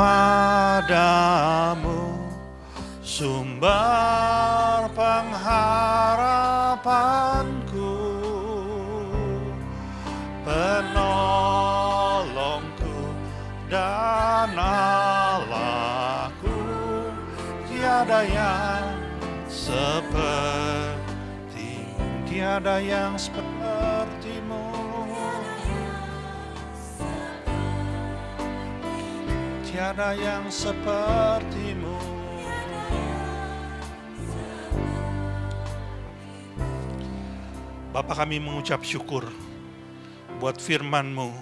sumber pengharapanku, penolongku dan Allahku. Tiada yang sepertimu, tiada yang sepertimu. Tiada yang sepertimu. Bapa, kami mengucap syukur buat firman-Mu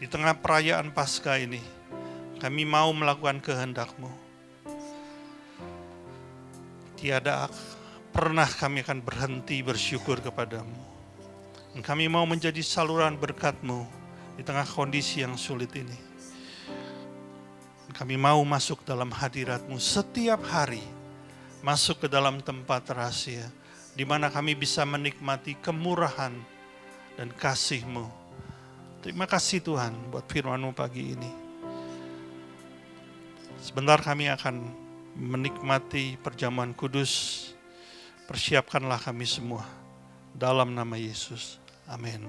di tengah perayaan Paskah ini. Kami mau melakukan kehendak-Mu. Tiada pernah kami akan berhenti bersyukur kepadamu. Dan kami mau menjadi saluran berkat-Mu di tengah kondisi yang sulit ini. Kami mau masuk dalam hadirat-Mu setiap hari, masuk ke dalam tempat rahasia, di mana kami bisa menikmati kemurahan dan kasih-Mu. Terima kasih Tuhan buat firman-Mu pagi ini. Sebentar kami akan menikmati perjamuan kudus. Persiapkanlah kami semua dalam nama Yesus. Amin.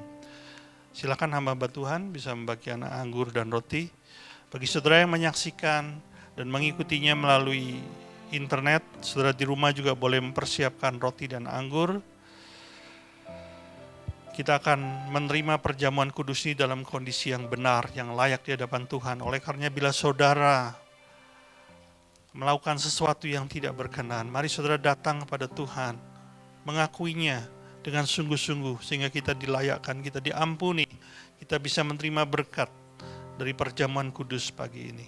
Silakan hamba Tuhan bisa membagikan anggur dan roti. Bagi saudara yang menyaksikan dan mengikutinya melalui internet, saudara di rumah juga boleh mempersiapkan roti dan anggur. Kita akan menerima perjamuan kudus ini dalam kondisi yang benar, yang layak di hadapan Tuhan. Oleh karena bila saudara melakukan sesuatu yang tidak berkenan, mari saudara datang kepada Tuhan, mengakuinya dengan sungguh-sungguh, sehingga kita dilayakkan, kita diampuni, kita bisa menerima berkat dari perjamuan kudus pagi ini.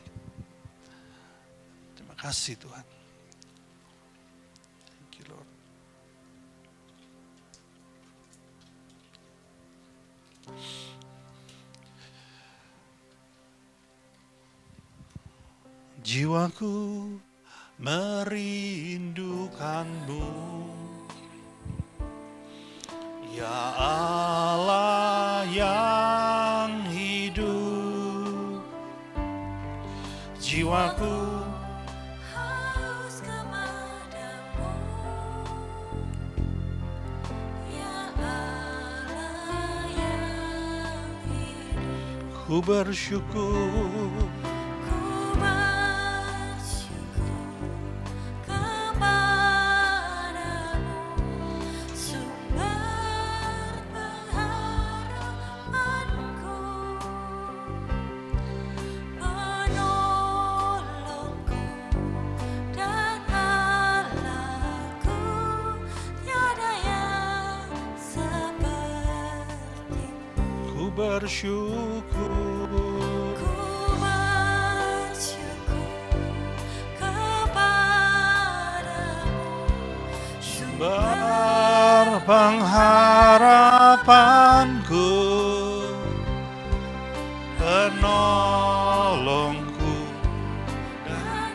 Terima kasih Tuhan. Thank you, Lord. Jiwaku merindukanmu, ya Allah yang hidup. Jiwaku haus kepadamu, ya Allah yang hidup. ku bersyukur, Ku bersyukur kepadamu, sumber pengharapanku, penolongku dan Allahku, tiada yang sepertimu. ku bersyukur. Ku bersyukur kepadamu, Sumber pengharapanku, penolongku, dan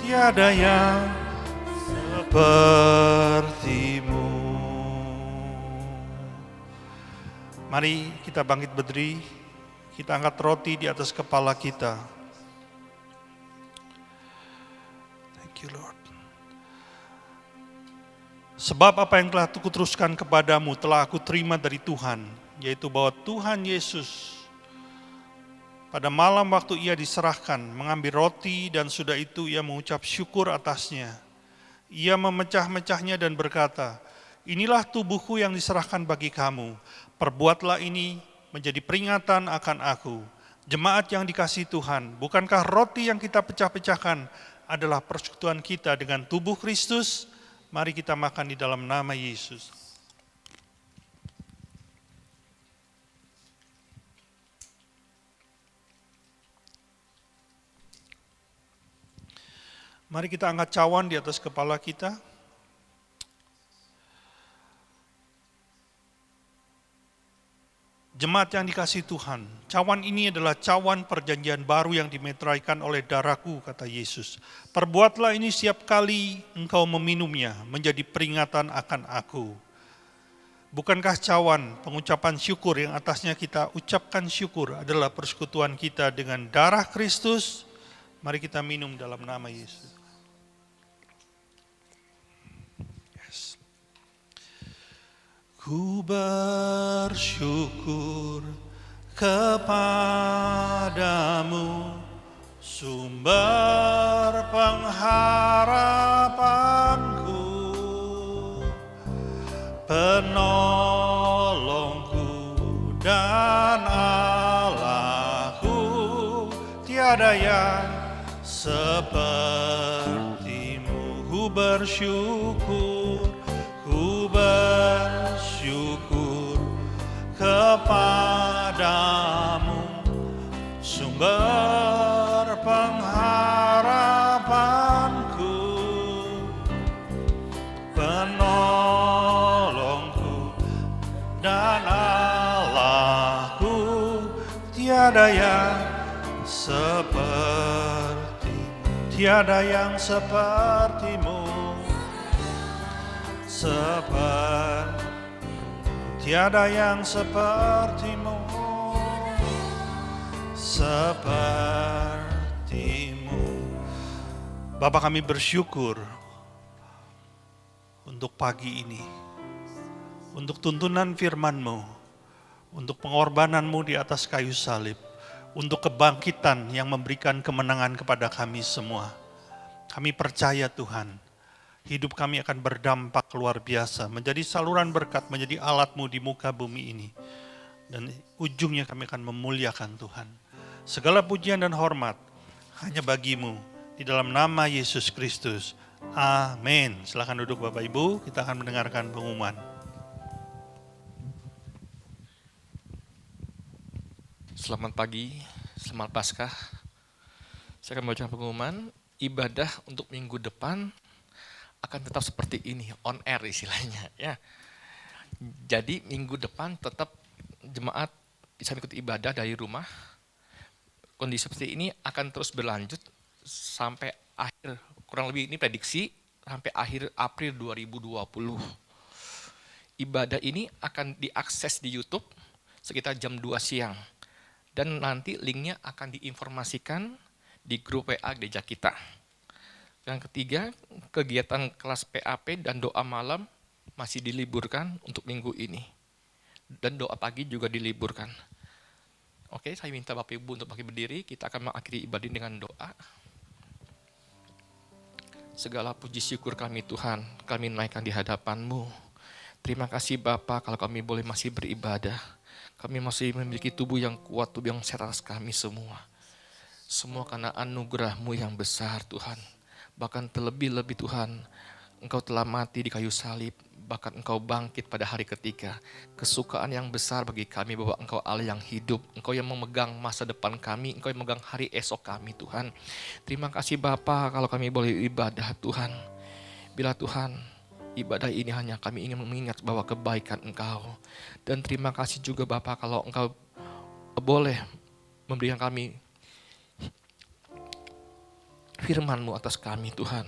tiada yang sepertimu. Mari kita bangkit berdiri, kita angkat roti di atas kepala kita. Thank you Lord. Sebab apa yang telah aku teruskan kepadamu telah aku terima dari Tuhan, yaitu bahwa Tuhan Yesus pada malam waktu ia diserahkan mengambil roti dan sudah itu ia mengucap syukur atasnya. Ia memecah-mecahnya dan berkata, inilah tubuhku yang diserahkan bagi kamu. Perbuatlah ini menjadi peringatan akan aku. Jemaat yang dikasihi Tuhan, bukankah roti yang kita pecah-pecahkan adalah persekutuan kita dengan tubuh Kristus? Mari kita makan di dalam nama Yesus. Mari kita angkat cawan di atas kepala kita. Jemaat yang dikasihi Tuhan, cawan ini adalah cawan perjanjian baru yang dimeteraikan oleh darahku, kata Yesus. Perbuatlah ini setiap kali engkau meminumnya, menjadi peringatan akan aku. Bukankah cawan pengucapan syukur yang atasnya kita ucapkan syukur adalah persekutuan kita dengan darah Kristus? Mari kita minum dalam nama Yesus. Yes. Ku bersyukur kepadamu, sumber pengharapanku, penolongku dan Allahku, tiada yang sepertimu. Ku bersyukur kepadamu, sumber pengharapanku, penolongku dan Allahku, tiada yang sepertimu, tiada yang sepertimu. Bapa, kami bersyukur untuk pagi ini, untuk tuntunan firman-Mu, untuk pengorbanan-Mu di atas kayu salib, untuk kebangkitan yang memberikan kemenangan kepada kami semua. Kami percaya Tuhan, hidup kami akan berdampak luar biasa, menjadi saluran berkat, menjadi alat-Mu di muka bumi ini. Dan ujungnya kami akan memuliakan Tuhan. Segala pujian dan hormat hanya bagimu. Di dalam nama Yesus Kristus. Amin. Silakan duduk Bapak Ibu, kita akan mendengarkan pengumuman. Selamat pagi, selamat Paskah. Saya akan membacakan pengumuman. Ibadah untuk minggu depan akan tetap seperti ini, on air istilahnya ya. Jadi minggu depan tetap jemaat bisa mengikuti ibadah dari rumah. Kondisi seperti ini akan terus berlanjut sampai akhir, kurang lebih ini prediksi, sampai akhir April 2020. Ibadah ini akan diakses di YouTube sekitar jam 2 siang. Dan nanti linknya akan diinformasikan di grup WA gereja kita. Yang ketiga, kegiatan kelas PAP dan doa malam masih diliburkan untuk minggu ini. Dan doa pagi juga diliburkan. Oke, saya minta Bapak Ibu untuk bagi berdiri, kita akan mengakhiri ibadah dengan doa. Segala puji syukur kami Tuhan, kami naikkan di hadapan-Mu. Terima kasih Bapa kalau kami boleh masih beribadah. Kami masih memiliki tubuh yang kuat, tubuh yang sehat atas kami semua. Semua karena anugerah-Mu yang besar Tuhan. Bahkan terlebih-lebih Tuhan, Engkau telah mati di kayu salib. Bahkan Engkau bangkit pada hari ketiga. Kesukaan yang besar bagi kami bahwa Engkau Allah yang hidup. Engkau yang memegang masa depan kami. Engkau yang memegang hari esok kami Tuhan. Terima kasih Bapa kalau kami boleh ibadah Tuhan. Bila Tuhan, ibadah ini hanya kami ingin mengingat bahwa kebaikan Engkau. Dan terima kasih juga Bapa kalau Engkau boleh memberikan kami firman-Mu atas kami Tuhan.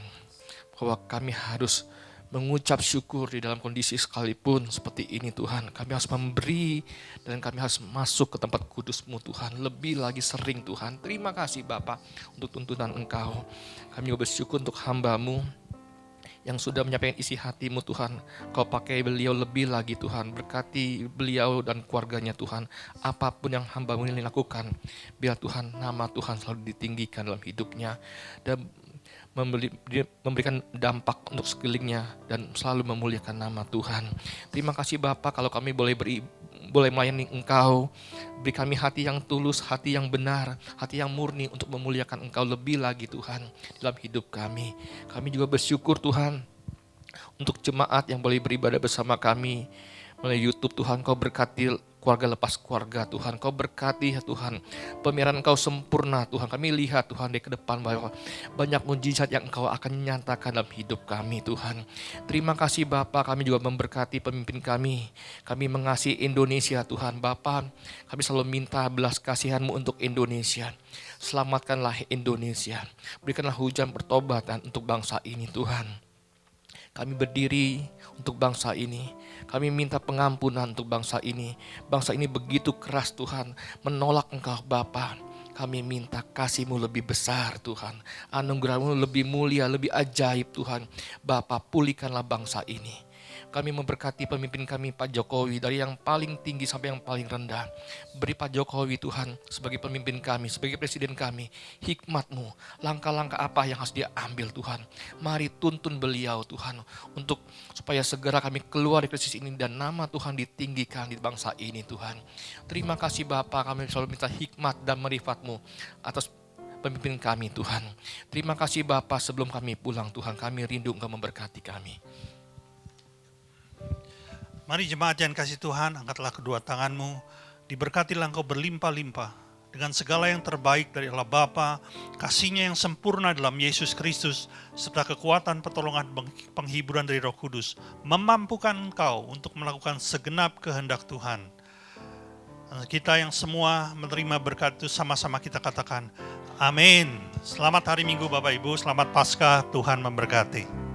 Bahwa kami harus mengucap syukur di dalam kondisi sekalipun seperti ini Tuhan. Kami harus memberi dan kami harus masuk ke tempat kudus-Mu Tuhan. Lebih lagi sering Tuhan. Terima kasih Bapa untuk tuntunan Engkau. Kami juga bersyukur untuk hamba-Mu yang sudah menyampaikan isi hati-Mu Tuhan. Kau pakai beliau lebih lagi Tuhan. Berkati beliau dan keluarganya Tuhan. Apapun yang hamba-Mu ini lakukan, biar Tuhan nama Tuhan selalu ditinggikan dalam hidupnya. Dan memberikan dampak untuk sekelilingnya dan selalu memuliakan nama Tuhan. Terima kasih Bapa kalau kami boleh melayani Engkau. Beri kami hati yang tulus, hati yang benar, hati yang murni untuk memuliakan Engkau lebih lagi Tuhan dalam hidup kami. Kami juga bersyukur Tuhan untuk jemaat yang boleh beribadah bersama kami melalui YouTube Tuhan. Kau berkati keluarga lepas keluarga Tuhan. Kau berkati ya Tuhan. Pemeliharaan Engkau sempurna Tuhan. Kami lihat Tuhan di ke depan bahwa banyak mujizat yang Engkau akan nyatakan dalam hidup kami Tuhan. Terima kasih Bapa, kami juga memberkati pemimpin kami. Kami mengasihi Indonesia Tuhan. Bapa, kami selalu minta belas kasihan-Mu untuk Indonesia. Selamatkanlah Indonesia. Berikanlah hujan pertobatan untuk bangsa ini Tuhan. Kami berdiri untuk bangsa ini. Kami minta pengampunan untuk bangsa ini. Bangsa ini begitu keras Tuhan, menolak Engkau Bapa. Kami minta kasih-Mu lebih besar Tuhan. Anugerah-Mu lebih mulia, lebih ajaib Tuhan. Bapa, pulihkanlah bangsa ini. Kami memberkati pemimpin kami Pak Jokowi dari yang paling tinggi sampai yang paling rendah. Beri Pak Jokowi Tuhan sebagai pemimpin kami, sebagai presiden kami, hikmat-Mu, langkah-langkah apa yang harus dia ambil Tuhan. Mari tuntun beliau Tuhan untuk supaya segera kami keluar dari krisis ini dan nama Tuhan ditinggikan di bangsa ini Tuhan. Terima kasih Bapa, kami selalu minta hikmat dan marifat-Mu atas pemimpin kami Tuhan. Terima kasih Bapa, sebelum kami pulang Tuhan, kami rindu Engkau memberkati kami. Mari jemaat yang kasih Tuhan, angkatlah kedua tanganmu, diberkatilah engkau berlimpah-limpah dengan segala yang terbaik dari Allah Bapa, kasih-Nya yang sempurna dalam Yesus Kristus, serta kekuatan pertolongan penghiburan dari Roh Kudus, memampukan engkau untuk melakukan segenap kehendak Tuhan. Kita yang semua menerima berkat itu sama-sama kita katakan, amin. Selamat hari Minggu Bapak Ibu, selamat Paskah, Tuhan memberkati.